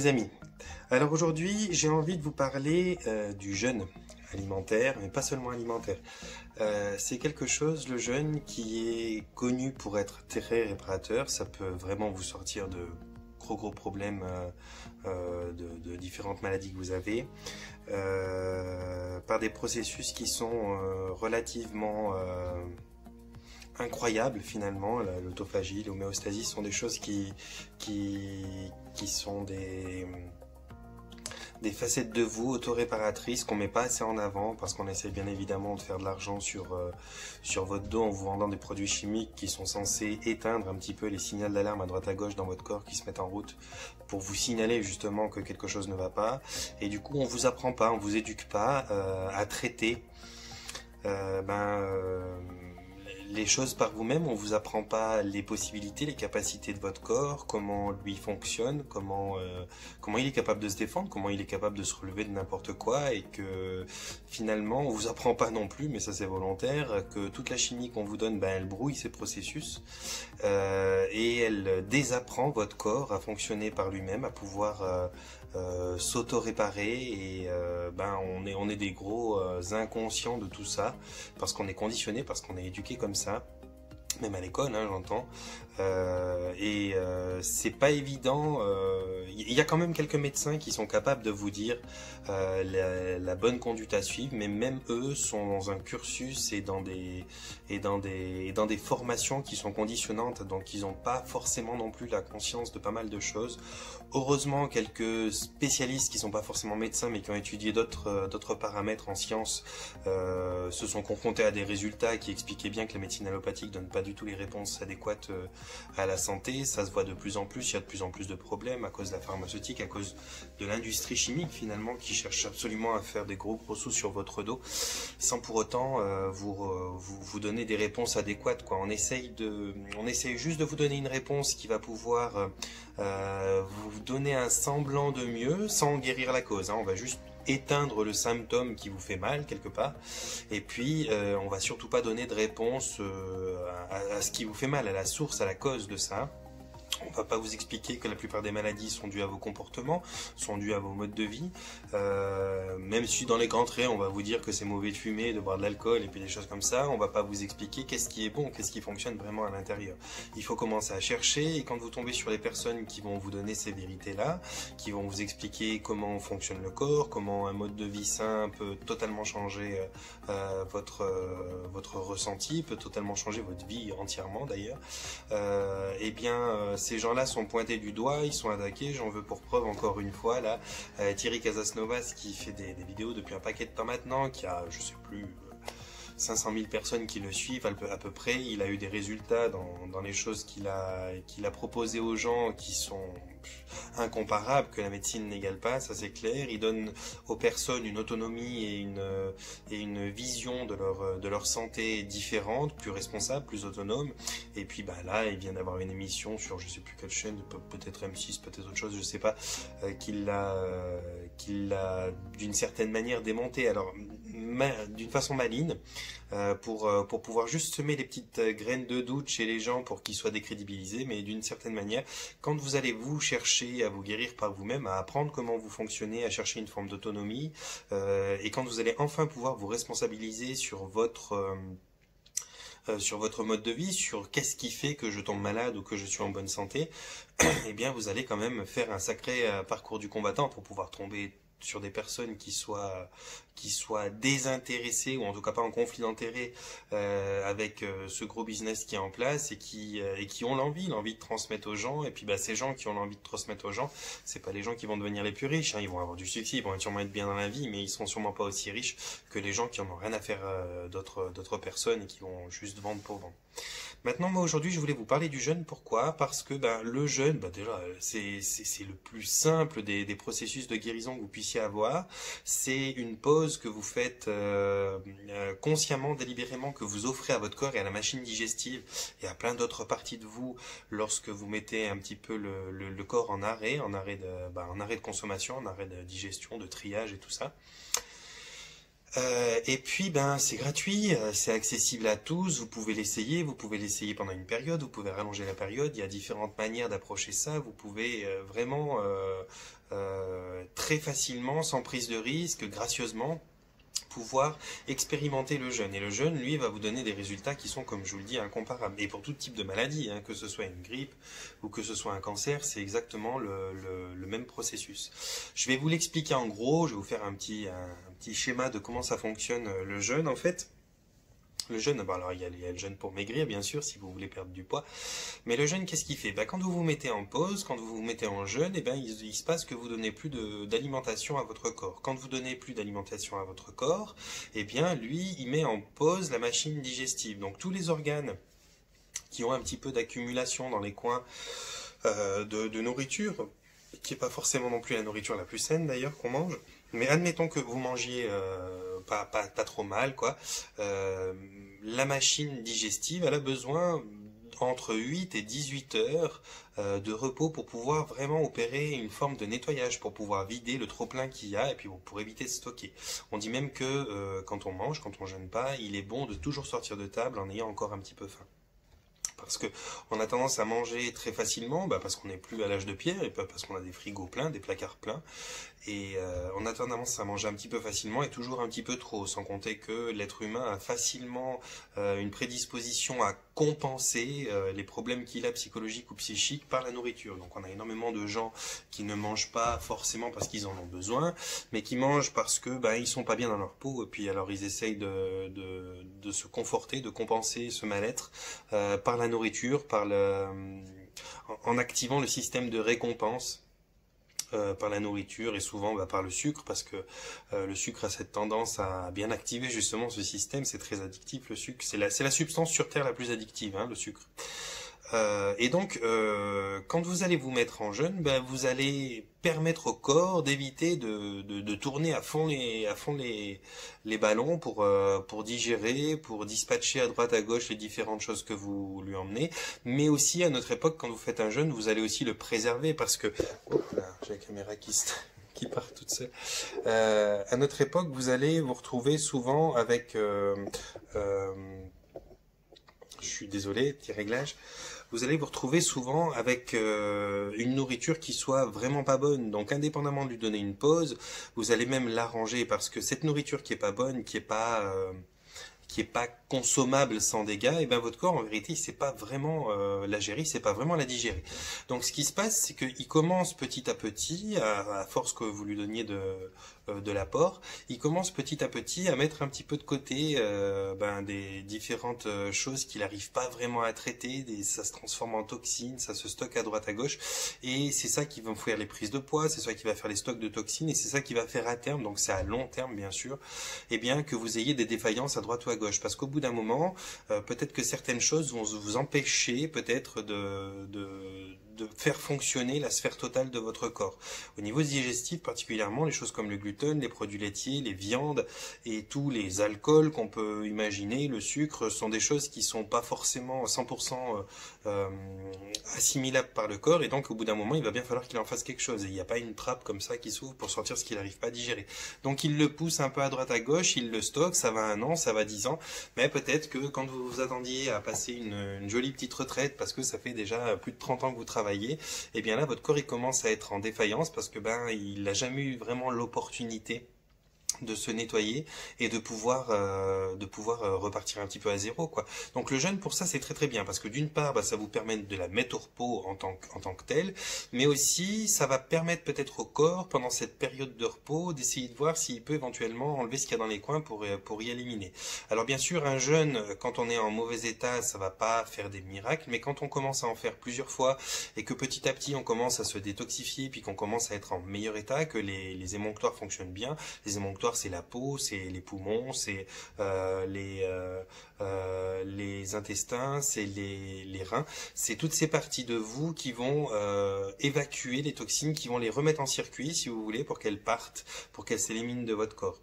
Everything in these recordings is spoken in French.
les amis. Alors aujourd'hui, j'ai envie de vous parler du jeûne alimentaire, mais pas seulement alimentaire. C'est quelque chose, le jeûne, qui est connu pour être très réparateur. Ça peut vraiment vous sortir de gros problèmes de différentes maladies que vous avez, par des processus qui sont relativement incroyables finalement. L'autophagie, l'homéostasie sont des choses qui sont des facettes de vous autoréparatrices qu'on met pas assez en avant parce qu'on essaie bien évidemment de faire de l'argent sur votre dos en vous vendant des produits chimiques qui sont censés éteindre un petit peu les signaux d'alarme à droite à gauche dans votre corps qui se mettent en route pour vous signaler justement que quelque chose ne va pas. Et du coup on vous apprend pas, on vous éduque pas à traiter les choses par vous-même. On vous apprend pas les possibilités, les capacités de votre corps, comment lui fonctionne, comment il est capable de se défendre, comment il est capable de se relever de n'importe quoi, et que finalement on vous apprend pas non plus, mais ça c'est volontaire, que toute la chimie qu'on vous donne, elle brouille ces processus et elle désapprend votre corps à fonctionner par lui-même, à pouvoir s'auto-réparer, et on est des gros inconscients de tout ça parce qu'on est conditionné, parce qu'on est éduqué comme ça, même à l'école, hein, j'entends. C'est pas évident. Il y a quand même quelques médecins qui sont capables de vous dire la bonne conduite à suivre, mais même eux sont dans un cursus et dans des formations qui sont conditionnantes, donc ils n'ont pas forcément non plus la conscience de pas mal de choses. Heureusement, quelques spécialistes qui sont pas forcément médecins, mais qui ont étudié d'autres paramètres en sciences, se sont confrontés à des résultats qui expliquaient bien que la médecine allopathique donne pas du tout les réponses adéquates à la santé. Ça se voit de plus en plus, il y a de plus en plus de problèmes à cause de la pharmaceutique, à cause de l'industrie chimique finalement, qui cherche absolument à faire des gros sous sur votre dos, sans pour autant vous donner des réponses adéquates, quoi. On essaye juste de vous donner une réponse qui va pouvoir vous donner un semblant de mieux, sans guérir la cause, hein. On va juste éteindre le symptôme qui vous fait mal quelque part, et puis on va surtout pas donner de réponse à ce qui vous fait mal, à la source, à la cause de ça. On va pas vous expliquer que la plupart des maladies sont dues à vos comportements, sont dues à vos modes de vie. Même si dans les grands traits, on va vous dire que c'est mauvais de fumer, de boire de l'alcool et puis des choses comme ça, on va pas vous expliquer qu'est-ce qui est bon, qu'est-ce qui fonctionne vraiment à l'intérieur. Il faut commencer à chercher, et quand vous tombez sur les personnes qui vont vous donner ces vérités-là, qui vont vous expliquer comment fonctionne le corps, comment un mode de vie sain peut totalement changer votre ressenti, peut totalement changer votre vie entièrement d'ailleurs, ces gens-là sont pointés du doigt, ils sont attaqués. J'en veux pour preuve encore une fois là Thierry Casasnovas, qui fait des vidéos depuis un paquet de temps maintenant, qui a, je sais plus, 500 000 personnes qui le suivent à peu près. Il a eu des résultats dans les choses qu'il a proposées aux gens qui sont incomparables, que la médecine n'égale pas, ça c'est clair. Il donne aux personnes une autonomie et une vision de leur santé différente, plus responsable, plus autonome. Et puis là, il vient d'avoir une émission sur je sais plus quelle chaîne, peut-être M6, peut-être autre chose, je sais pas, qu'il l'a d'une certaine manière démonté, alors d'une façon maligne, pour pouvoir juste semer des petites graines de doute chez les gens pour qu'ils soient décrédibilisés. Mais d'une certaine manière, quand vous allez vous chercher à vous guérir par vous-même, à apprendre comment vous fonctionnez, à chercher une forme d'autonomie, et quand vous allez enfin pouvoir vous responsabiliser sur votre mode de vie, sur qu'est-ce qui fait que je tombe malade ou que je suis en bonne santé, eh bien vous allez quand même faire un sacré parcours du combattant pour pouvoir tomber sur des personnes qui soient désintéressées, ou en tout cas pas en conflit d'intérêt avec ce gros business qui est en place, et qui ont l'envie de transmettre aux gens. Et puis ces gens qui ont l'envie de transmettre aux gens, c'est pas les gens qui vont devenir les plus riches, hein. Ils vont avoir du succès, ils vont sûrement être bien dans la vie, mais ils seront sûrement pas aussi riches que les gens qui en ont rien à faire d'autres personnes, et qui vont juste vendre pour vendre. Maintenant, moi aujourd'hui, je voulais vous parler du jeûne. Pourquoi? Parce que le jeûne, déjà, c'est le plus simple des processus de guérison que vous puissiez avoir. C'est une pause que vous faites consciemment, délibérément, que vous offrez à votre corps et à la machine digestive et à plein d'autres parties de vous, lorsque vous mettez un petit peu le corps en arrêt de consommation, en arrêt de digestion, de triage et tout ça. Et puis ben c'est gratuit, c'est accessible à tous, vous pouvez l'essayer pendant une période, vous pouvez rallonger la période, il y a différentes manières d'approcher ça, vous pouvez vraiment très facilement, sans prise de risque, gracieusement, pouvoir expérimenter le jeûne. Et le jeûne, lui, va vous donner des résultats qui sont, comme je vous le dis, incomparables. Et pour tout type de maladie, hein, que ce soit une grippe ou que ce soit un cancer, c'est exactement le même processus. Je vais vous l'expliquer en gros, je vais vous faire un petit schéma de comment ça fonctionne le jeûne en fait. Le jeûne, bon alors il y a le jeûne pour maigrir bien sûr si vous voulez perdre du poids, mais le jeûne qu'est-ce qu'il fait? Ben, quand vous vous mettez en pause, quand vous vous mettez en jeûne, et ben, il se passe que vous donnez plus d'alimentation à votre corps. Quand vous donnez plus d'alimentation à votre corps, et bien lui il met en pause la machine digestive. Donc tous les organes qui ont un petit peu d'accumulation dans les coins de nourriture, qui n'est pas forcément non plus la nourriture la plus saine d'ailleurs qu'on mange, mais admettons que vous mangiez pas trop mal, quoi. La machine digestive, elle a besoin entre 8 et 18 heures de repos pour pouvoir vraiment opérer une forme de nettoyage, pour pouvoir vider le trop-plein qu'il y a et puis pour éviter de stocker. On dit même que quand on mange, quand on jeûne pas, il est bon de toujours sortir de table en ayant encore un petit peu faim. Parce que on a tendance à manger très facilement, parce qu'on n'est plus à l'âge de pierre et pas parce qu'on a des frigos pleins, des placards pleins. Et on a tendance à manger un petit peu facilement et toujours un petit peu trop, sans compter que l'être humain a facilement une prédisposition à compenser les problèmes qu'il a psychologiques ou psychiques par la nourriture. Donc on a énormément de gens qui ne mangent pas forcément parce qu'ils en ont besoin, mais qui mangent parce que ils sont pas bien dans leur peau et puis alors ils essayent de se conforter, de compenser ce mal-être par la nourriture, en activant le système de récompense par la nourriture et souvent par le sucre parce que le sucre a cette tendance à bien activer justement ce système. C'est très addictif le sucre, c'est la substance sur terre la plus addictive, hein, le sucre. Et donc, quand vous allez vous mettre en jeûne, vous allez permettre au corps d'éviter de tourner à fond les ballons pour digérer, pour dispatcher à droite à gauche les différentes choses que vous lui emmenez. Mais aussi, à notre époque, quand vous faites un jeûne, vous allez aussi le préserver parce que... Oh là, j'ai la caméra qui part toute seule. À notre époque, vous allez vous retrouver souvent avec... je suis désolé, petit réglage. Vous allez vous retrouver souvent avec une nourriture qui soit vraiment pas bonne. Donc indépendamment de lui donner une pause, vous allez même l'arranger parce que cette nourriture qui est pas bonne, qui est pas consommable sans dégâts, et votre corps en vérité il sait pas vraiment la gérer, il sait pas vraiment la digérer. Donc ce qui se passe, c'est qu'il commence petit à petit, à force que vous lui donniez de l'apport, il commence petit à petit à mettre un petit peu de côté des différentes choses qu'il n'arrive pas vraiment à traiter, ça se transforme en toxines, ça se stocke à droite à gauche, et c'est ça qui va faire les prises de poids, c'est ça qui va faire les stocks de toxines, et c'est ça qui va faire à terme, donc c'est à long terme bien sûr, que vous ayez des défaillances à droite ou à gauche, parce qu'au bout d'un moment, peut-être que certaines choses vont vous empêcher peut-être de faire fonctionner la sphère totale de votre corps. Au niveau digestif particulièrement, les choses comme le gluten, les produits laitiers, les viandes et tous les alcools qu'on peut imaginer, le sucre, sont des choses qui sont pas forcément 100% assimilables par le corps et donc au bout d'un moment il va bien falloir qu'il en fasse quelque chose et il n'y a pas une trappe comme ça qui s'ouvre pour sortir ce qu'il n'arrive pas à digérer. Donc il le pousse un peu à droite à gauche, il le stocke, ça va 1 an, ça va 10 ans, mais peut-être que quand vous vous attendiez à passer une jolie petite retraite parce que ça fait déjà plus de 30 ans que vous travaillez, et bien là votre corps il commence à être en défaillance parce que il n'a jamais eu vraiment l'opportunité de se nettoyer et de pouvoir repartir un petit peu à zéro quoi. Donc le jeûne pour ça c'est très très bien parce que d'une part ça vous permet de la mettre au repos en tant que tel, mais aussi ça va permettre peut-être au corps pendant cette période de repos d'essayer de voir s'il peut éventuellement enlever ce qu'il y a dans les coins pour y éliminer. Alors bien sûr un jeûne quand on est en mauvais état ça va pas faire des miracles, mais quand on commence à en faire plusieurs fois et que petit à petit on commence à se détoxifier puis qu'on commence à être en meilleur état, que les émonctoires fonctionnent bien, les émonctoires c'est la peau, c'est les poumons, c'est les intestins, c'est les reins, c'est toutes ces parties de vous qui vont évacuer les toxines, qui vont les remettre en circuit si vous voulez pour qu'elles partent, pour qu'elles s'éliminent de votre corps.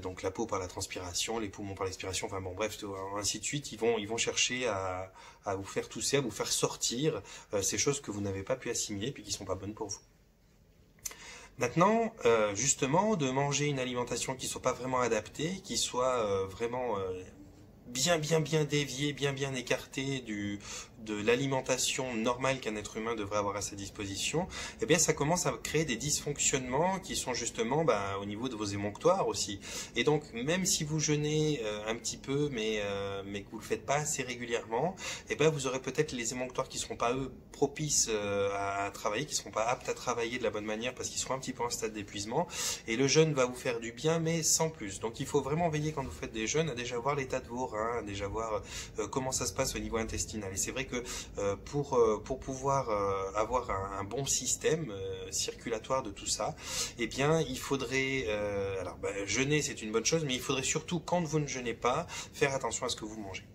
Donc la peau par la transpiration, les poumons par l'expiration, enfin bon bref, ainsi de suite, ils vont chercher à vous faire tousser, à vous faire sortir ces choses que vous n'avez pas pu assimiler puis qui sont pas bonnes pour vous. Maintenant, justement, de manger une alimentation qui soit pas vraiment adaptée, qui soit vraiment bien déviée, bien écartée de l'alimentation normale qu'un être humain devrait avoir à sa disposition, eh bien ça commence à créer des dysfonctionnements qui sont justement au niveau de vos émonctoires aussi. Et donc même si vous jeûnez un petit peu, mais que vous le faites pas assez régulièrement, eh bien vous aurez peut-être les émonctoires qui seront pas eux propices à travailler, qui seront pas aptes à travailler de la bonne manière parce qu'ils seront un petit peu en stade d'épuisement. Et le jeûne va vous faire du bien, mais sans plus. Donc il faut vraiment veiller quand vous faites des jeûnes à déjà voir l'état de vos reins, à déjà voir comment ça se passe au niveau intestinal. Et c'est vrai que pour pouvoir avoir un bon système circulatoire de tout ça, eh bien il faudrait jeûner c'est une bonne chose, mais il faudrait surtout quand vous ne jeûnez pas faire attention à ce que vous mangez.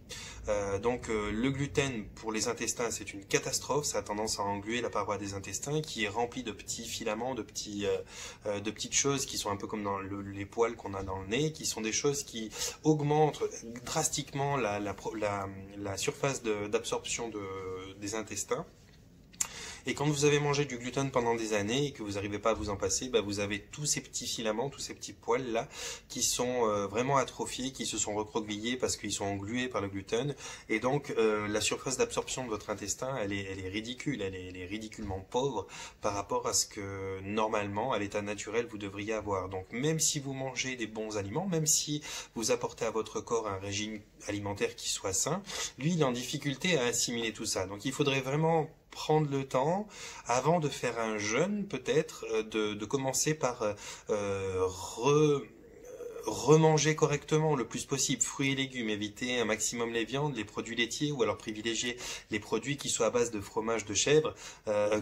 Le gluten pour les intestins c'est une catastrophe, ça a tendance à engluer la paroi des intestins qui est remplie de petits filaments, de petites choses qui sont un peu comme dans les poils qu'on a dans le nez, qui sont des choses qui augmentent drastiquement la surface d'absorption des intestins. Et quand vous avez mangé du gluten pendant des années et que vous n'arrivez pas à vous en passer, vous avez tous ces petits filaments, tous ces petits poils là qui sont vraiment atrophiés, qui se sont recroquevillés parce qu'ils sont englués par le gluten. Et donc la surface d'absorption de votre intestin, elle est ridicule, elle est ridiculement pauvre par rapport à ce que normalement, à l'état naturel, vous devriez avoir. Donc même si vous mangez des bons aliments, même si vous apportez à votre corps un régime alimentaire qui soit sain, lui il est en difficulté à assimiler tout ça. Donc il faudrait vraiment prendre le temps, avant de faire un jeûne peut-être, de commencer par remanger correctement le plus possible, fruits et légumes, éviter un maximum les viandes, les produits laitiers, ou alors privilégier les produits qui soient à base de fromage de chèvre,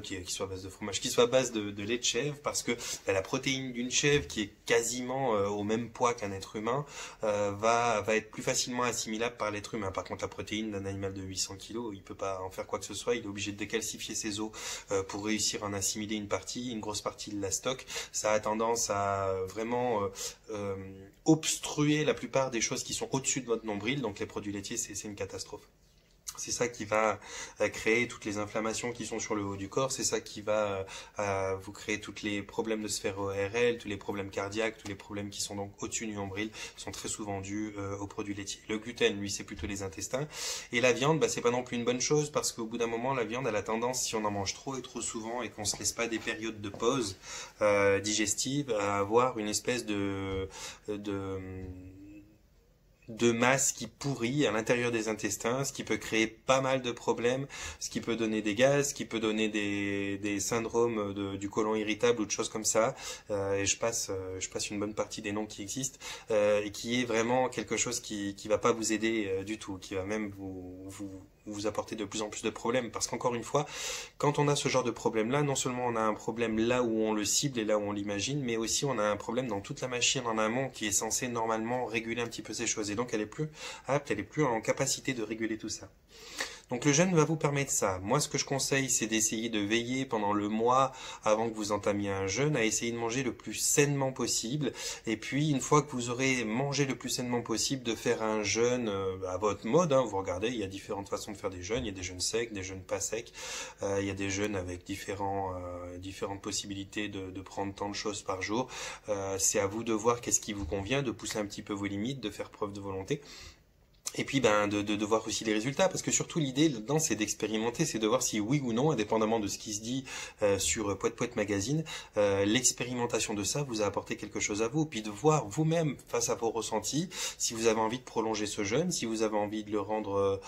qui soient à base de fromage, qui soient à base de lait de chèvre, parce que la protéine d'une chèvre qui est quasiment au même poids qu'un être humain va être plus facilement assimilable par l'être humain. Par contre, la protéine d'un animal de 800 kg, il peut pas en faire quoi que ce soit, il est obligé de décalcifier ses os pour réussir à en assimiler une grosse partie de la stock. Ça a tendance à vraiment obstruer la plupart des choses qui sont au-dessus de votre nombril, donc les produits laitiers, c'est une catastrophe. C'est ça qui va créer toutes les inflammations qui sont sur le haut du corps, c'est ça qui va vous créer tous les problèmes de sphère ORL, tous les problèmes cardiaques, tous les problèmes qui sont donc au-dessus du nombril, sont très souvent dus aux produits laitiers. Le gluten, lui, c'est plutôt les intestins. Et la viande, c'est pas non plus une bonne chose, parce qu'au bout d'un moment, la viande, elle a tendance, si on en mange trop et trop souvent, et qu'on se laisse pas des périodes de pause digestive, à avoir une espèce de masse qui pourrit à l'intérieur des intestins, ce qui peut créer pas mal de problèmes, ce qui peut donner des gaz, ce qui peut donner des syndromes du côlon irritable ou de choses comme ça. Et je passe une bonne partie des noms qui existent, et qui est vraiment quelque chose qui va pas vous aider du tout, qui va même vous apporter de plus en plus de problèmes, parce qu'encore une fois, quand on a ce genre de problème-là, non seulement on a un problème là où on le cible et là où on l'imagine, mais aussi on a un problème dans toute la machine en amont qui est censée normalement réguler un petit peu ces choses, et donc elle est plus apte, elle est plus en capacité de réguler tout ça. Donc le jeûne va vous permettre ça. Moi, ce que je conseille, c'est d'essayer de veiller pendant le mois avant que vous entamiez un jeûne, à essayer de manger le plus sainement possible. Et puis, une fois que vous aurez mangé le plus sainement possible, de faire un jeûne à votre mode. Vous regardez, il y a différentes façons de faire des jeûnes. Il y a des jeûnes secs, des jeûnes pas secs. Il y a des jeûnes avec différentes possibilités de prendre tant de choses par jour. C'est à vous de voir qu'est-ce qui vous convient, de pousser un petit peu vos limites, de faire preuve de volonté. Et puis de voir aussi les résultats, parce que surtout l'idée là-dedans c'est d'expérimenter, c'est de voir si oui ou non, indépendamment de ce qui se dit sur Poète Poète Magazine, l'expérimentation de ça vous a apporté quelque chose à vous, puis de voir vous-même face à vos ressentis, si vous avez envie de prolonger ce jeûne, si vous avez envie de le rendre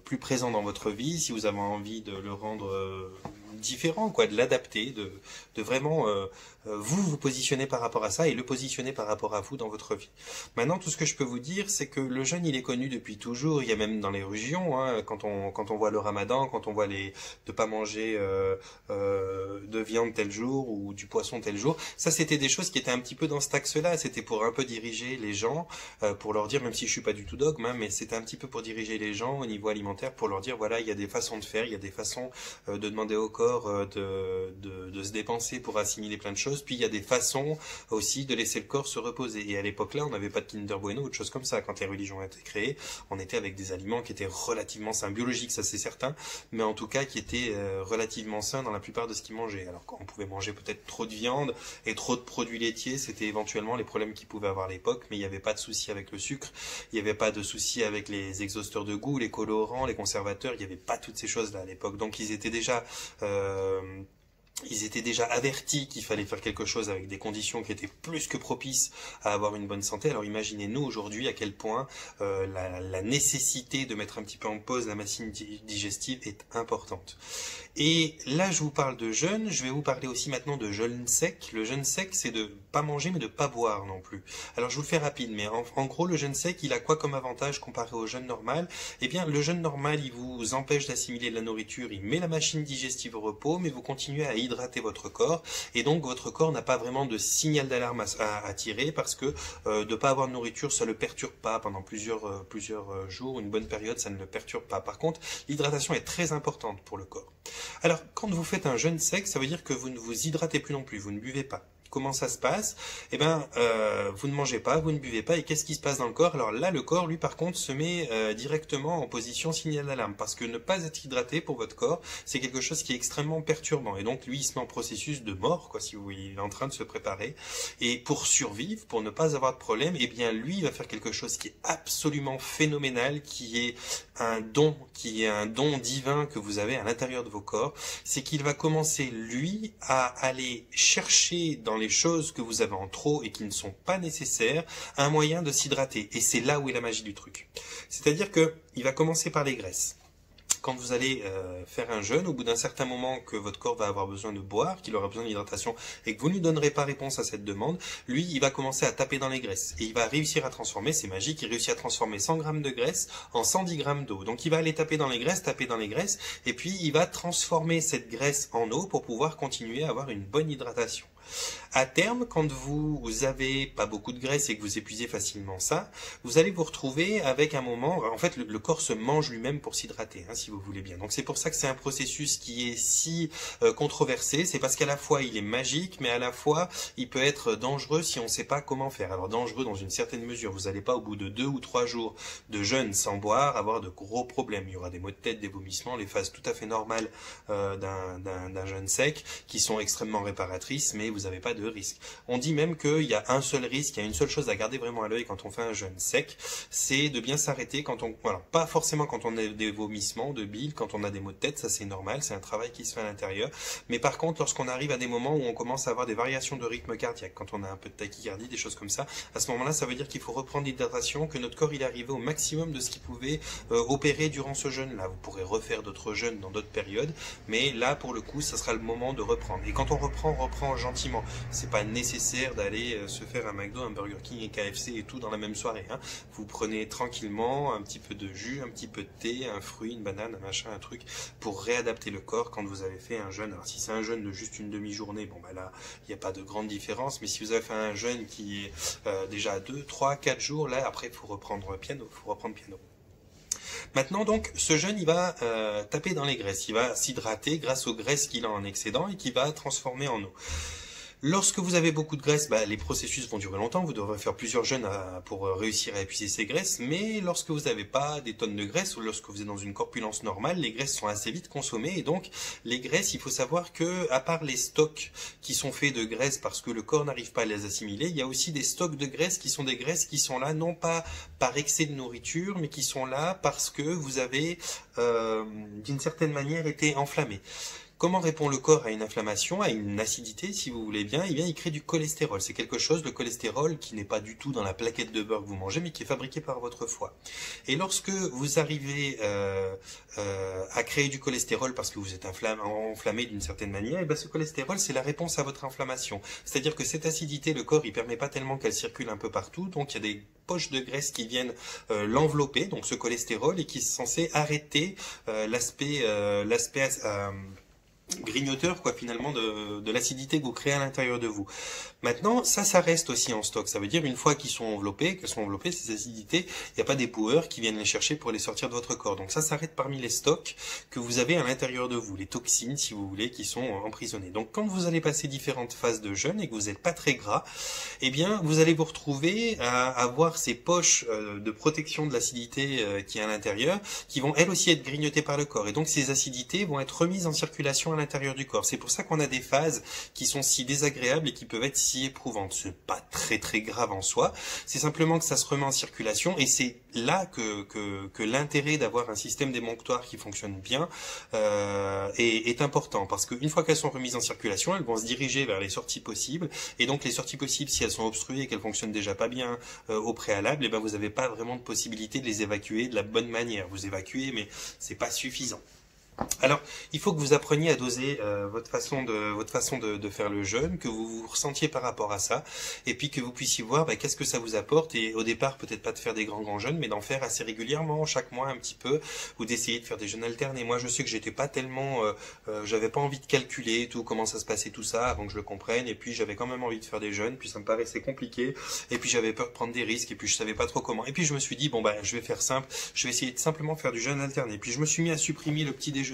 plus présent dans votre vie, si vous avez envie de le rendre différent, de l'adapter, de vraiment vous positionner par rapport à ça et le positionner par rapport à vous dans votre vie. Maintenant, tout ce que je peux vous dire, c'est que le jeûne, il est connu depuis toujours. Il y a même dans les religions, quand on voit le Ramadan, quand on voit de pas manger de viande tel jour ou du poisson tel jour. Ça, c'était des choses qui étaient un petit peu dans cet axe-là. C'était pour un peu diriger les gens, pour leur dire, même si je suis pas du tout dogme, mais c'était un petit peu pour diriger les gens au niveau alimentaire, pour leur dire, voilà, il y a des façons de faire, il y a des façons de demander au corps corps de se dépenser pour assimiler plein de choses, puis il y a des façons aussi de laisser le corps se reposer. Et à l'époque-là, on n'avait pas de Kinder Bueno ou autre chose comme ça. Quand les religions ont été créées, on était avec des aliments qui étaient relativement sains, biologiques, ça c'est certain, mais en tout cas qui étaient relativement sains dans la plupart de ce qu'ils mangeaient. Alors qu'on pouvait manger peut-être trop de viande et trop de produits laitiers, c'était éventuellement les problèmes qu'ils pouvaient avoir à l'époque, mais il n'y avait pas de souci avec le sucre, il n'y avait pas de souci avec les exhausteurs de goût, les colorants, les conservateurs, il n'y avait pas toutes ces choses-là à l'époque. Donc ils étaient déjà avertis qu'il fallait faire quelque chose avec des conditions qui étaient plus que propices à avoir une bonne santé. Alors imaginez-nous aujourd'hui à quel point la nécessité de mettre un petit peu en pause la machine digestive est importante. Et là, je vous parle de jeûne, je vais vous parler aussi maintenant de jeûne sec. Le jeûne sec, c'est de pas manger mais de pas boire non plus. Alors je vous le fais rapide, mais en gros, le jeûne sec, il a quoi comme avantage comparé au jeûne normal? Eh bien, le jeûne normal, il vous empêche d'assimiler de la nourriture, il met la machine digestive au repos, mais vous continuez à hydrater votre corps, et donc votre corps n'a pas vraiment de signal d'alarme à tirer, parce que de pas avoir de nourriture, ça le perturbe pas pendant plusieurs jours, une bonne période, ça ne le perturbe pas. Par contre, l'hydratation est très importante pour le corps. Alors, quand vous faites un jeûne sec, ça veut dire que vous ne vous hydratez plus non plus, vous ne buvez pas. Comment ça se passe? Eh bien, vous ne mangez pas, vous ne buvez pas, et qu'est-ce qui se passe dans le corps? Alors là, le corps, lui, par contre, se met directement en position signal d'alarme, parce que ne pas être hydraté pour votre corps, c'est quelque chose qui est extrêmement perturbant, et donc lui, il se met en processus de mort, quoi, si vous voulez, il est en train de se préparer, et pour survivre, pour ne pas avoir de problème, eh bien, lui, il va faire quelque chose qui est absolument phénoménal, qui est un don divin que vous avez à l'intérieur de vos corps, c'est qu'il va commencer, lui, à aller chercher dans les choses que vous avez en trop et qui ne sont pas nécessaires, un moyen de s'hydrater. Et c'est là où est la magie du truc. C'est-à-dire que il va commencer par les graisses. Quand vous allez faire un jeûne, au bout d'un certain moment que votre corps va avoir besoin de boire, qu'il aura besoin d'hydratation, et que vous ne lui donnerez pas réponse à cette demande, lui, il va commencer à taper dans les graisses. Et il va réussir à transformer, c'est magique, il réussit à transformer 100 grammes de graisse en 110 grammes d'eau. Donc il va aller taper dans les graisses, et puis il va transformer cette graisse en eau pour pouvoir continuer à avoir une bonne hydratation. À terme, quand vous avez pas beaucoup de graisse et que vous épuisez facilement ça, vous allez vous retrouver avec un moment, en fait le corps se mange lui-même pour s'hydrater, hein, si vous voulez bien. Donc c'est pour ça que c'est un processus qui est si controversé, c'est parce qu'à la fois il est magique, mais à la fois il peut être dangereux si on ne sait pas comment faire. Alors dangereux dans une certaine mesure, vous n'allez pas au bout de 2 ou 3 jours de jeûne sans boire avoir de gros problèmes. Il y aura des maux de tête, des vomissements, les phases tout à fait normales d'un jeûne sec qui sont extrêmement réparatrices, mais vous n'avez pas de risque. On dit même qu'il y a un seul risque, il y a une seule chose à garder vraiment à l'œil quand on fait un jeûne sec, c'est de bien s'arrêter quand on, voilà, pas forcément quand on a des vomissements, de bile, quand on a des maux de tête, ça c'est normal, c'est un travail qui se fait à l'intérieur, mais par contre lorsqu'on arrive à des moments où on commence à avoir des variations de rythme cardiaque, quand on a un peu de tachycardie, des choses comme ça, à ce moment-là, ça veut dire qu'il faut reprendre l'hydratation, que notre corps il est arrivé au maximum de ce qu'il pouvait opérer durant ce jeûne-là. Vous pourrez refaire d'autres jeûnes dans d'autres périodes, mais là pour le coup, ça sera le moment de reprendre. Et quand on reprend gentiment. C'est pas nécessaire d'aller se faire un McDo, un Burger King et KFC et tout dans la même soirée, hein. Vous prenez tranquillement un petit peu de jus, un petit peu de thé, un fruit, une banane, un machin, un truc, pour réadapter le corps quand vous avez fait un jeûne. Alors si c'est un jeûne de juste une demi-journée, bon bah là, il n'y a pas de grande différence, mais si vous avez fait un jeûne qui est déjà 2, 3, 4 jours, là après il faut reprendre piano. Maintenant donc, ce jeûne il va taper dans les graisses, il va s'hydrater grâce aux graisses qu'il a en excédent et qu'il va transformer en eau. Lorsque vous avez beaucoup de graisse, les processus vont durer longtemps, vous devrez faire plusieurs jeûnes pour réussir à épuiser ces graisses, mais lorsque vous n'avez pas des tonnes de graisse ou lorsque vous êtes dans une corpulence normale, les graisses sont assez vite consommées et donc les graisses, il faut savoir que à part les stocks qui sont faits de graisse parce que le corps n'arrive pas à les assimiler, il y a aussi des stocks de graisse qui sont des graisses qui sont là non pas par excès de nourriture, mais qui sont là parce que vous avez d'une certaine manière été enflammé. Comment répond le corps à une inflammation, à une acidité, si vous voulez bien? Eh bien, il crée du cholestérol. C'est quelque chose, le cholestérol, qui n'est pas du tout dans la plaquette de beurre que vous mangez, mais qui est fabriqué par votre foie. Et lorsque vous arrivez à créer du cholestérol parce que vous êtes enflammé d'une certaine manière, eh bien, ce cholestérol, c'est la réponse à votre inflammation. C'est-à-dire que cette acidité, le corps, il permet pas tellement qu'elle circule un peu partout, donc il y a des poches de graisse qui viennent l'envelopper, donc ce cholestérol, et qui est censé arrêter l'aspect grignoteur quoi finalement de l'acidité que vous créez à l'intérieur de vous. Maintenant, ça reste aussi en stock. Ça veut dire une fois qu'elles sont enveloppées, ces acidités, il n'y a pas des boueurs qui viennent les chercher pour les sortir de votre corps. Donc ça s'arrête parmi les stocks que vous avez à l'intérieur de vous, les toxines si vous voulez, qui sont emprisonnées. Donc quand vous allez passer différentes phases de jeûne et que vous n'êtes pas très gras, eh bien vous allez vous retrouver à avoir ces poches de protection de l'acidité qui est à l'intérieur, qui vont elles aussi être grignotées par le corps. Et donc ces acidités vont être remises en circulation à l'intérieur du corps. C'est pour ça qu'on a des phases qui sont si désagréables et qui peuvent être si éprouvantes. C'est pas très très grave en soi, c'est simplement que ça se remet en circulation et c'est là que l'intérêt d'avoir un système démonctoire qui fonctionne bien est important, parce qu'une fois qu'elles sont remises en circulation, elles vont se diriger vers les sorties possibles, et donc les sorties possibles, si elles sont obstruées et qu'elles fonctionnent déjà pas bien au préalable, et ben vous n'avez pas vraiment de possibilité de les évacuer de la bonne manière. Vous évacuez, mais c'est pas suffisant. Alors, il faut que vous appreniez à doser votre façon de faire le jeûne, que vous vous ressentiez par rapport à ça, et puis que vous puissiez voir qu'est-ce que ça vous apporte, et au départ, peut-être pas de faire des grands jeûnes, mais d'en faire assez régulièrement, chaque mois un petit peu, ou d'essayer de faire des jeûnes alternés. Moi, je sais que j'étais pas tellement, j'avais pas envie de calculer tout, comment ça se passait tout ça, avant que je le comprenne, et puis j'avais quand même envie de faire des jeûnes, puis ça me paraissait compliqué, et puis j'avais peur de prendre des risques, et puis je savais pas trop comment, et puis je me suis dit, bon je vais faire simple, je vais essayer de simplement faire du jeûne alterné, puis je me suis mis à supprimer le petit déjeuner.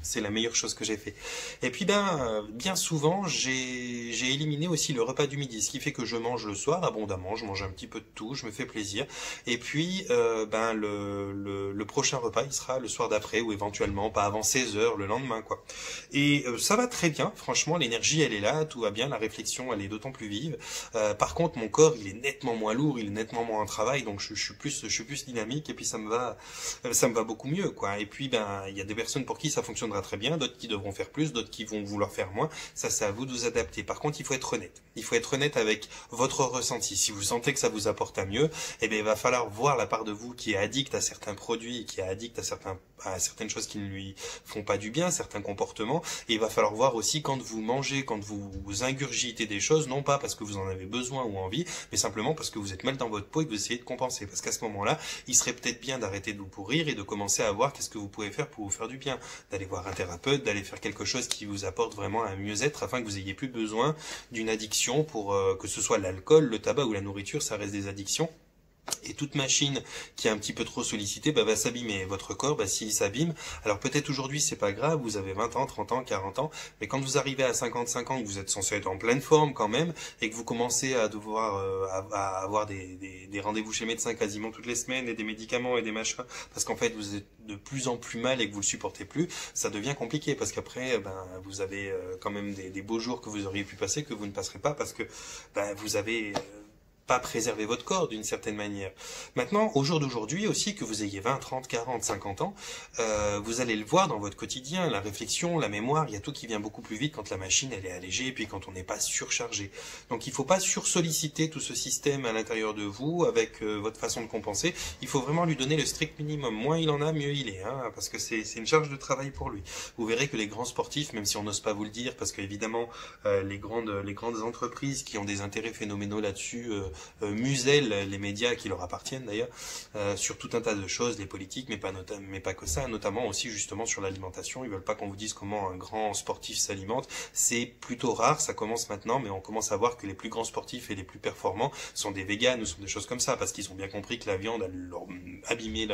C'est la meilleure chose que j'ai fait. Et puis bien souvent, j'ai éliminé aussi le repas du midi, ce qui fait que je mange le soir abondamment, je mange un petit peu de tout, je me fais plaisir. Et puis le prochain repas, il sera le soir d'après, ou éventuellement pas avant 16h le lendemain, quoi. Et ça va très bien, franchement, l'énergie elle est là, tout va bien, la réflexion elle est d'autant plus vive. Par contre, mon corps il est nettement moins lourd, il est nettement moins en travail, donc je suis plus dynamique, et puis ça me va beaucoup mieux, quoi. Et puis il y a des personnes pour qui ça fonctionnera très bien, d'autres qui devront faire plus, d'autres qui vont vouloir faire moins. Ça, c'est à vous de vous adapter. Par contre, il faut être honnête. Il faut être honnête avec votre ressenti. Si vous sentez que ça vous apporte à mieux, eh bien, il va falloir voir la part de vous qui est addict à certains produits, qui est addict à certaines choses qui ne lui font pas du bien, certains comportements. Et il va falloir voir aussi quand vous mangez, quand vous ingurgitez des choses, non pas parce que vous en avez besoin ou envie, mais simplement parce que vous êtes mal dans votre peau et que vous essayez de compenser. Parce qu'à ce moment-là, il serait peut-être bien d'arrêter de vous pourrir et de commencer à voir qu'est-ce que vous pouvez faire pour vous faire du bien. D'aller voir un thérapeute, d'aller faire quelque chose qui vous apporte vraiment un mieux-être afin que vous ayez plus besoin d'une addiction pour que ce soit l'alcool, le tabac ou la nourriture, ça reste des addictions. Et toute machine qui est un petit peu trop sollicitée va s'abîmer. Votre corps, s'il s'abîme, alors peut-être aujourd'hui c'est pas grave, vous avez 20 ans, 30 ans, 40 ans, mais quand vous arrivez à 55 ans, que vous êtes censé être en pleine forme quand même, et que vous commencez à devoir à avoir des rendez-vous chez le médecin quasiment toutes les semaines, et des médicaments et des machins, parce qu'en fait vous êtes de plus en plus mal et que vous le supportez plus, ça devient compliqué, parce qu'après vous avez quand même des beaux jours que vous auriez pu passer, que vous ne passerez pas, parce que vous avez pas préserver votre corps d'une certaine manière. Maintenant, au jour d'aujourd'hui aussi, que vous ayez 20, 30, 40, 50 ans, vous allez le voir dans votre quotidien, la réflexion, la mémoire, il y a tout qui vient beaucoup plus vite quand la machine elle est allégée et puis quand on n'est pas surchargé. Donc il ne faut pas sursolliciter tout ce système à l'intérieur de vous avec votre façon de compenser, il faut vraiment lui donner le strict minimum. Moins il en a, mieux il est, parce que c'est une charge de travail pour lui. Vous verrez que les grands sportifs, même si on n'ose pas vous le dire, parce qu'évidemment les grandes entreprises qui ont des intérêts phénoménaux là-dessus, musellent les médias qui leur appartiennent d'ailleurs sur tout un tas de choses, les politiques, mais pas que ça, notamment aussi justement sur l'alimentation. Ils veulent pas qu'on vous dise comment un grand sportif s'alimente. C'est plutôt rare, ça commence maintenant, mais on commence à voir que les plus grands sportifs et les plus performants sont des véganes ou sont des choses comme ça, parce qu'ils ont bien compris que la viande a leur abîmé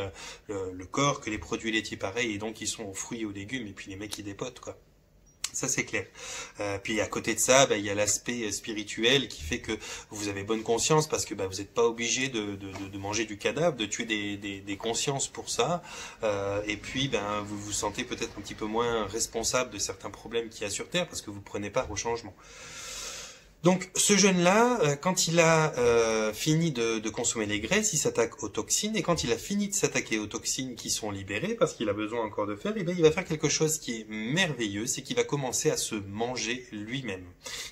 le corps, que les produits laitiers pareil, et donc ils sont aux fruits et aux légumes, et puis les mecs ils dépotent, quoi. Ça c'est clair. Puis à côté de ça, il y a l'aspect spirituel qui fait que vous avez bonne conscience, parce que vous n'êtes pas obligé de manger du cadavre, de tuer des consciences pour ça. Et puis vous vous sentez peut-être un petit peu moins responsable de certains problèmes qu'il y a sur Terre, parce que vous prenez part au changement. Donc ce jeune-là, quand il a fini de consommer les graisses, il s'attaque aux toxines, et quand il a fini de s'attaquer aux toxines qui sont libérées, parce qu'il a besoin encore de faire, il va faire quelque chose qui est merveilleux, c'est qu'il va commencer à se manger lui-même.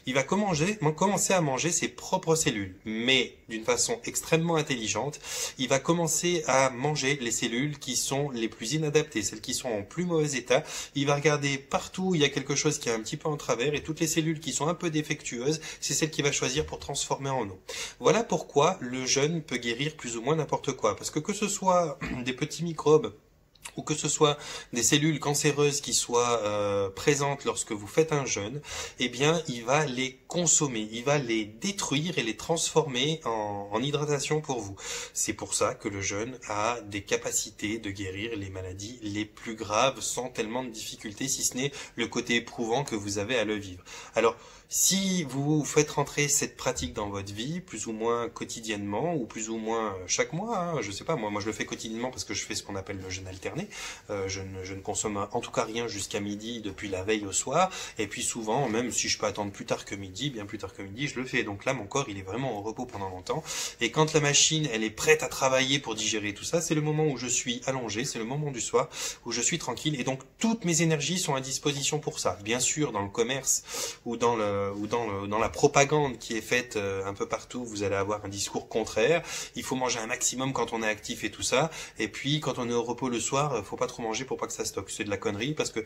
Il va commencer à manger ses propres cellules, mais d'une façon extrêmement intelligente. Il va commencer à manger les cellules qui sont les plus inadaptées, celles qui sont en plus mauvais état. Il va regarder partout où il y a quelque chose qui est un petit peu en travers, et toutes les cellules qui sont un peu défectueuses, c'est celle qu'il va choisir pour transformer en eau. Voilà pourquoi le jeûne peut guérir plus ou moins n'importe quoi. Parce que ce soit des petits microbes ou que ce soit des cellules cancéreuses qui soient présentes lorsque vous faites un jeûne, eh bien, il va les consommer, il va les détruire et les transformer en hydratation pour vous. C'est pour ça que le jeûne a des capacités de guérir les maladies les plus graves sans tellement de difficultés, si ce n'est le côté éprouvant que vous avez à le vivre. Alors, si vous faites rentrer cette pratique dans votre vie, plus ou moins quotidiennement, ou plus ou moins chaque mois, hein, je sais pas, moi je le fais quotidiennement parce que je fais ce qu'on appelle le jeûne alterné. Je ne consomme en tout cas rien jusqu'à midi depuis la veille au soir, et puis souvent, même si je peux attendre plus tard que midi, bien plus tard que midi, je le fais. Donc là, mon corps, il est vraiment au repos pendant longtemps, et quand la machine, elle est prête à travailler pour digérer tout ça, c'est le moment où je suis allongé, c'est le moment du soir où je suis tranquille, et donc toutes mes énergies sont à disposition pour ça. Bien sûr, dans le commerce ou dans la propagande qui est faite un peu partout, vous allez avoir un discours contraire. Il faut manger un maximum quand on est actif et tout ça. Et puis, quand on est au repos le soir, faut pas trop manger pour pas que ça stocke. C'est de la connerie parce que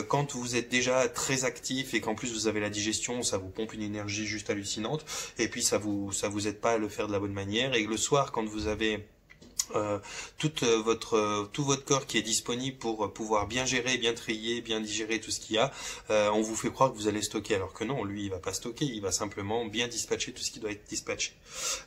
quand vous êtes déjà très actif et qu'en plus vous avez la digestion, ça vous pompe une énergie juste hallucinante. Et puis, ça vous aide pas à le faire de la bonne manière. Et le soir, quand vous avez tout votre corps qui est disponible pour pouvoir bien gérer, bien trier, bien digérer tout ce qu'il y a, on vous fait croire que vous allez stocker, alors que non, lui il va pas stocker, il va simplement bien dispatcher tout ce qui doit être dispatché.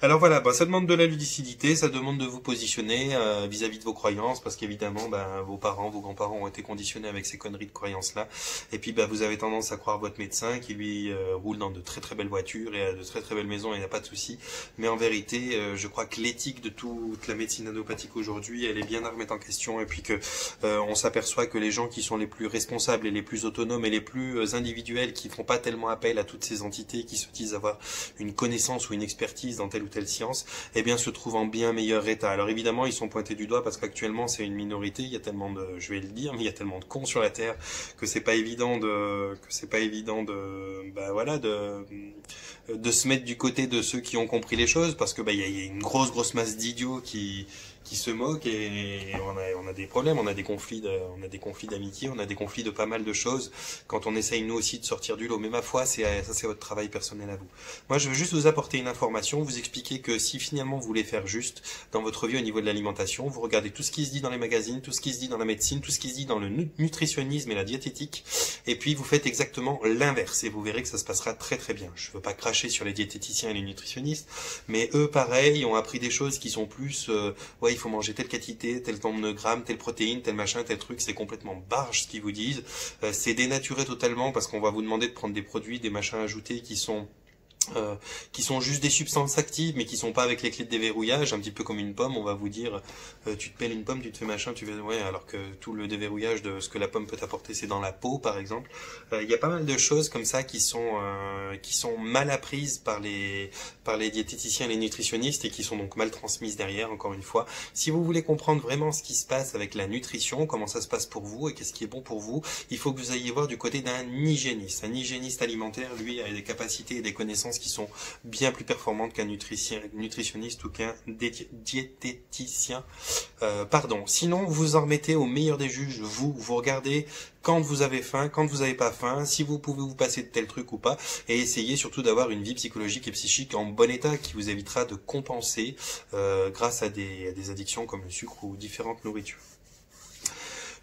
Alors voilà, ça demande de la lucidité, ça demande de vous positionner vis-à-vis de vos croyances, parce qu'évidemment vos parents, vos grands-parents ont été conditionnés avec ces conneries de croyances là, et puis vous avez tendance à croire votre médecin qui lui roule dans de très très belles voitures et a de très très belles maisons et il n'y a pas de souci, mais en vérité je crois que l'éthique de toute la médecine allopathique aujourd'hui, elle est bien à remettre en question, et puis que on s'aperçoit que les gens qui sont les plus responsables et les plus autonomes et les plus individuels, qui font pas tellement appel à toutes ces entités qui se disent avoir une connaissance ou une expertise dans telle ou telle science, eh bien se trouvent en bien meilleur état. Alors évidemment, ils sont pointés du doigt parce qu'actuellement c'est une minorité, il y a tellement de, je vais le dire, mais il y a tellement de cons sur la terre que c'est pas évident de se mettre du côté de ceux qui ont compris les choses, parce que il y a une grosse masse d'idiots qui se moquent, et on a des problèmes, on a des conflits d'amitié, on a des conflits de pas mal de choses quand on essaye nous aussi de sortir du lot. Mais ma foi, c'est votre travail personnel à vous. Moi, je veux juste vous apporter une information, vous expliquer que si finalement vous voulez faire juste dans votre vie au niveau de l'alimentation, vous regardez tout ce qui se dit dans les magazines, tout ce qui se dit dans la médecine, tout ce qui se dit dans le nutritionnisme et la diététique, et puis vous faites exactement l'inverse, et vous verrez que ça se passera très très bien. Je veux pas cracher sur les diététiciens et les nutritionnistes, mais eux, pareil, ont appris des choses qui sont plus, il faut manger telle quantité, tel nombre de grammes, telle protéine, tel machin, tel truc. C'est complètement barge ce qu'ils vous disent. C'est dénaturé totalement, parce qu'on va vous demander de prendre des produits, des machins ajoutés qui sont juste des substances actives, mais qui sont pas avec les clés de déverrouillage, un petit peu comme une pomme. On va vous dire, tu te pèles une pomme, tu te fais machin, alors que tout le déverrouillage de ce que la pomme peut t'apporter, c'est dans la peau, par exemple. Il y a pas mal de choses comme ça qui sont mal apprises par les diététiciens et les nutritionnistes, et qui sont donc mal transmises derrière, encore une fois. Si vous voulez comprendre vraiment ce qui se passe avec la nutrition, comment ça se passe pour vous et qu'est-ce qui est bon pour vous, il faut que vous ayez voir du côté d'un hygiéniste. Un hygiéniste alimentaire, lui, a des capacités et des connaissances qui sont bien plus performantes qu'un nutritionniste ou qu'un diététicien. Sinon, vous en remettez au meilleur des juges. Vous regardez quand vous avez faim, quand vous n'avez pas faim, si vous pouvez vous passer de tel truc ou pas, et essayez surtout d'avoir une vie psychologique et psychique en bon état, qui vous évitera de compenser grâce à des addictions comme le sucre ou différentes nourritures.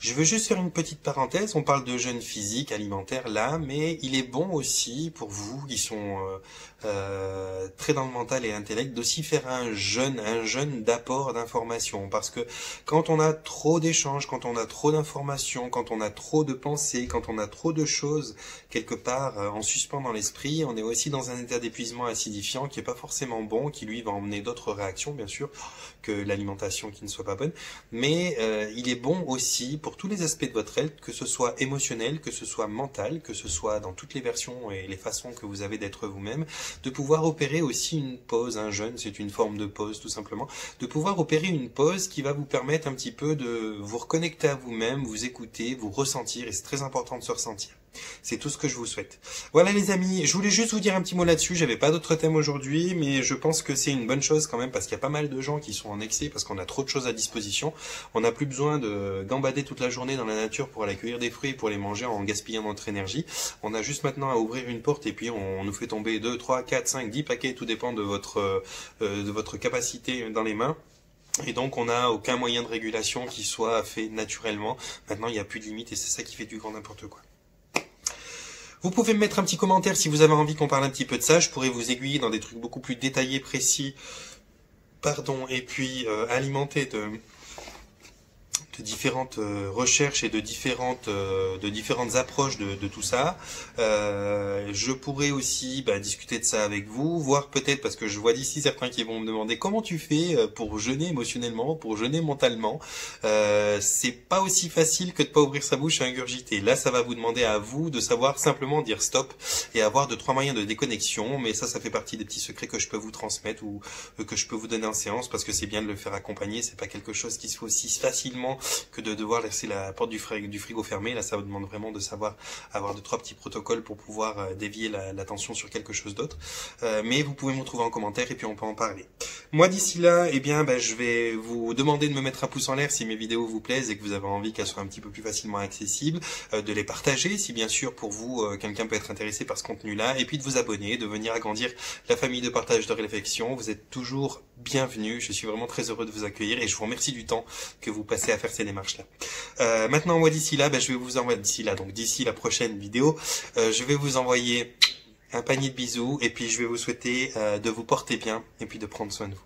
Je veux juste faire une petite parenthèse, on parle de jeûne physique, alimentaire là, mais il est bon aussi pour vous qui sont très dans le mental et l'intellect, d'aussi faire un jeûne d'apport d'informations, parce que quand on a trop d'échanges, quand on a trop d'informations, quand on a trop de pensées, quand on a trop de choses quelque part en suspens dans l'esprit, on est aussi dans un état d'épuisement acidifiant qui est pas forcément bon, qui lui va emmener d'autres réactions bien sûr que l'alimentation qui ne soit pas bonne, mais il est bon aussi pour tous les aspects de votre health, que ce soit émotionnel, que ce soit mental, que ce soit dans toutes les versions et les façons que vous avez d'être vous-même, de pouvoir opérer aussi une pause. Un jeûne, c'est une forme de pause tout simplement, de pouvoir opérer une pause qui va vous permettre un petit peu de vous reconnecter à vous-même, vous écouter, vous ressentir, et c'est très important de se ressentir. C'est tout ce que je vous souhaite. Voilà les amis, je voulais juste vous dire un petit mot là-dessus, j'avais pas d'autre thème aujourd'hui, mais je pense que c'est une bonne chose quand même, parce qu'il y a pas mal de gens qui sont en excès, parce qu'on a trop de choses à disposition. On n'a plus besoin de gambader toute la journée dans la nature pour aller cueillir des fruits, pour les manger en gaspillant notre énergie. On a juste maintenant à ouvrir une porte, et puis on nous fait tomber 2, 3, 4, 5, 10 paquets, tout dépend de votre capacité dans les mains. Et donc on n'a aucun moyen de régulation qui soit fait naturellement. Maintenant il n'y a plus de limite et c'est ça qui fait du grand n'importe quoi. Vous pouvez me mettre un petit commentaire si vous avez envie qu'on parle un petit peu de ça. Je pourrais vous aiguiller dans des trucs beaucoup plus détaillés, précis, et puis alimentés de différentes recherches et de différentes approches de tout ça. Je pourrais aussi discuter de ça avec vous, voir peut-être, parce que je vois d'ici certains qui vont me demander comment tu fais pour jeûner émotionnellement, pour jeûner mentalement. C'est pas aussi facile que de pas ouvrir sa bouche et ingurgiter. Là, ça va vous demander à vous de savoir simplement dire stop et avoir 2-3 moyens de déconnexion, mais ça fait partie des petits secrets que je peux vous transmettre ou que je peux vous donner en séance, parce que c'est bien de le faire accompagner. C'est pas quelque chose qui se fait aussi facilement que de devoir laisser la porte du frigo fermée. Là, ça vous demande vraiment de savoir avoir 2-3 petits protocoles pour pouvoir dévier l'attention sur quelque chose d'autre. Mais vous pouvez me retrouver en commentaire et puis on peut en parler. Moi, d'ici là, je vais vous demander de me mettre un pouce en l'air si mes vidéos vous plaisent et que vous avez envie qu'elles soient un petit peu plus facilement accessibles, de les partager si bien sûr pour vous, quelqu'un peut être intéressé par ce contenu-là, et puis de vous abonner, de venir agrandir la famille de partage de réflexion. Vous êtes toujours bienvenus. Je suis vraiment très heureux de vous accueillir et je vous remercie du temps que vous passez à faire ces démarches-là. Maintenant, moi, d'ici là, je vais vous envoyer, donc d'ici la prochaine vidéo, je vais vous envoyer un panier de bisous et puis je vais vous souhaiter de vous porter bien et puis de prendre soin de vous.